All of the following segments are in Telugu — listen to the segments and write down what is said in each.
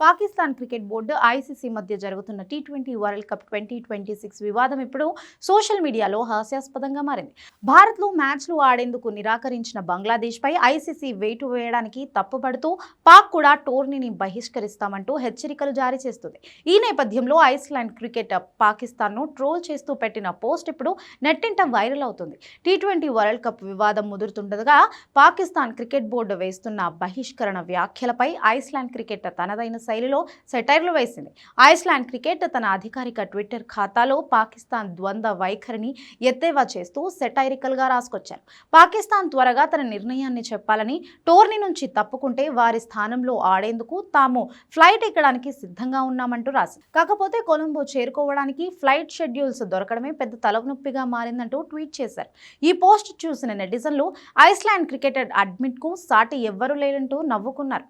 పాకిస్తాన్ క్రికెట్ బోర్డు ఐసీసీ మధ్య జరుగుతున్న టీ20 వరల్డ్ కప్ 2026 వివాదం ఇప్పుడు సోషల్ మీడియాలో హాస్యాస్పదంగా మారింది. భారత్లో మ్యాచ్లు ఆడేందుకు నిరాకరించిన బంగ్లాదేశ్పై ఐసీసీ వేటు వేయడానికి తప్పుపడుతూ పాక్ కూడా టోర్నీని బహిష్కరిస్తామంటూ హెచ్చరికలు జారీ చేస్తుంది. ఈ నేపథ్యంలో ఐస్లాండ్ క్రికెట్ పాకిస్తాన్ను ట్రోల్ చేస్తూ పెట్టిన పోస్ట్ ఇప్పుడు నెట్టింట వైరల్ అవుతుంది. టీ20 వరల్డ్ కప్ వివాదం ముదురుతుండగా పాకిస్తాన్ క్రికెట్ బోర్డు వేస్తున్న బహిష్కరణ వ్యాఖ్యలపై ఐస్లాండ్ క్రికెట్ తనదైన శైలిలో సెటైర్లు వేసింది. ఐస్లాండ్ క్రికెట్ తన అధికారిక ట్విట్టర్ ఖాతాలో పాకిస్తాన్ ద్వంద్వ వైఖరిని ఎద్దేవా చేస్తూ సెటైరికల్ గా రాసుకొచ్చారు. పాకిస్తాన్ త్వరగా తన నిర్ణయాన్ని చెప్పాలని, టోర్నీ నుంచి తప్పుకుంటే వారి స్థానంలో ఆడేందుకు తాము ఫ్లైట్ ఎక్కడానికి సిద్ధంగా ఉన్నామంటూ రాసింది. కాకపోతే కొలంబో చేరుకోవడానికి ఫ్లైట్ షెడ్యూల్స్ దొరకడమే పెద్ద తలనొప్పిగా మారిందంటూ ట్వీట్ చేశారు. ఈ పోస్ట్ చూసిన నెటిజన్లు ఐస్లాండ్ క్రికెటర్ అడ్మిట్ కు సాటి ఎవ్వరూ లేరంటూ నవ్వుకున్నారు.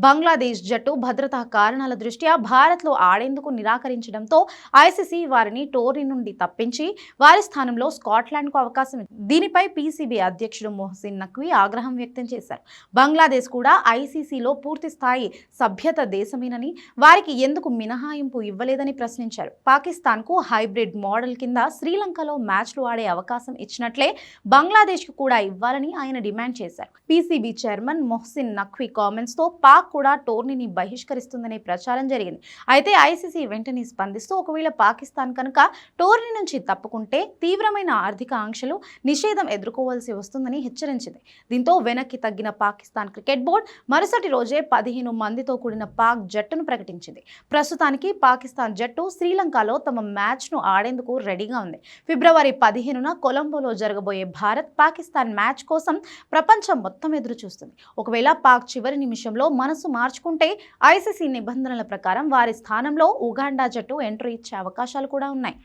బంగ్లాదేశ్ జట్టు భద్రతా కారణాల దృష్ట్యా భారత్లో ఆడేందుకు నిరాకరించడంతో ఐసీసీ వారిని టోర్నీ నుండి తప్పించి వారి స్థానంలో స్కాట్లాండ్కు అవకాశం ఇచ్చింది. దీనిపై పీసీబీ అధ్యక్షుడు మొహసిన్ నఖ్వీ ఆగ్రహం వ్యక్తం చేశారు. బంగ్లాదేశ్ కూడా ఐసీసీలో పూర్తి స్థాయి సభ్యత దేశమేనని, వారికి ఎందుకు మినహాయింపు ఇవ్వలేదని ప్రశ్నించారు. పాకిస్తాన్కు హైబ్రిడ్ మోడల్ కింద శ్రీలంకలో మ్యాచ్లు ఆడే అవకాశం ఇచ్చినట్లే బంగ్లాదేశ్కు కూడా ఇవ్వాలని ఆయన డిమాండ్ చేశారు. పీసీబీ చైర్మన్ మొహసిన్ నఖ్వీ కామెంట్స్తో పాక్ కూడా టోర్నీని బహిష్కరిస్తుందనే ప్రచారం జరిగింది. అయితే ఐసీసీ వెంటనే స్పందిస్తూ ఒకవేళ పాకిస్తాన్ కనుక టోర్నీ నుంచి తప్పుకుంటే తీవ్రమైన ఆర్థిక ఆంక్షలు, నిషేధం ఎదుర్కోవాల్సి వస్తుందని హెచ్చరించింది. దీంతో వెనక్కి తగ్గిన పాకిస్తాన్ క్రికెట్ బోర్డు మరుసటి రోజే 15 మందితో కూడిన పాక్ జట్టును ప్రకటించింది. ప్రస్తుతానికి పాకిస్తాన్ జట్టు శ్రీలంకలో తమ మ్యాచ్ను ఆడేందుకు రెడీగా ఉంది. ఫిబ్రవరి 15న కొలంబోలో జరగబోయే భారత్ పాకిస్తాన్ మ్యాచ్ కోసం ప్రపంచం మొత్తం ఎదురు చూస్తుంది. ఒకవేళ పాక్ చివరి నిమిషంలో మనసు మార్చుకుంటే ఐసీసీ నిబంధనల ప్రకారం వారి స్థానంలో ఉగాండా జట్టు ఎంట్రీ ఇచ్చే అవకాశాలు కూడా ఉన్నాయి.